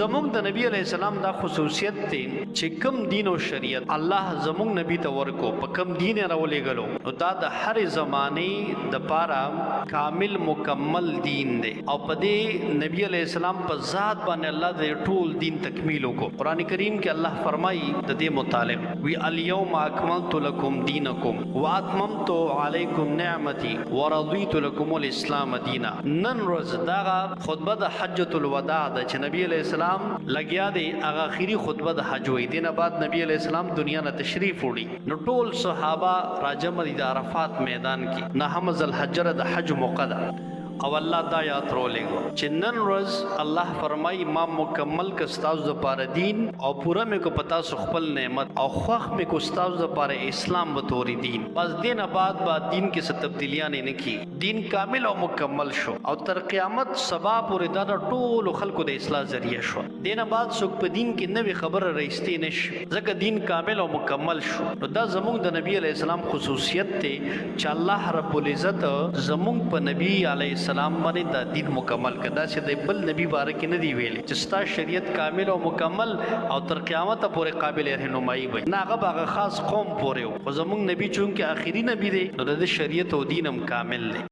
زمونږ د نبی علیہ السلام دا خصوصیت دی چې کم دین او شریعت الله زمونږ نبی ته ورکو په کم دین راولېږلو نو دا د هر زمانه د پاره کامل مکمل دین دی او په دې نبی علیہ السلام په ذات باندې الله د ټول دین تکمیل وکړو. قران کریم کې الله فرمایي د دې متعلق وی الیوم اکملت لکم دینکم واتممت علیکم نعمتي ورضیت لکم الاسلام دینا. نن ورځ دا خطبه د حجۃ الوداع د چې نبی علیہ السلام لګیا دی هغه اخیری خطبه د حج وی دینه بعد نبی علیہ السلام دنیا نه تشریف وړي نو ټول صحابه راجم دي د عرفات میدان کې نه حمز الحجر د حج موقع ده او الله دا یاد رولېګو چې نن ورځ الله فرمای ما مکمل ک استاد د پاره دین او پوره مې کو پتا سو خپل نعمت او خوخ مې کو استاد د پاره اسلام به توري دین بس دینه بعد دین کې څه تبدیلیاں نه کی دین کامل او مکمل شو او تر قیامت سبا پورې دا ټول خلکو د اصلاح ذریعہ شو. دینه بعد څوک په دین کې نوې خبره رښتې نشي ځکه دین کامل او مکمل شو. نو دا زموږ د نبی علی السلام خصوصیت ته چې الله رب العزت زموږ په نبی علی السلام باندې دا دین مکمل کدا چې د بل نبی باره کې نه دی ویلي چې ستا شریعت کامل او مکمل او تر قیامت پورې قابل رهنمایي وي نه هغه خاص قوم پورې خو زموږ نبی چون کې آخري نبی دی نو د شریعت او دین هم کامل دی.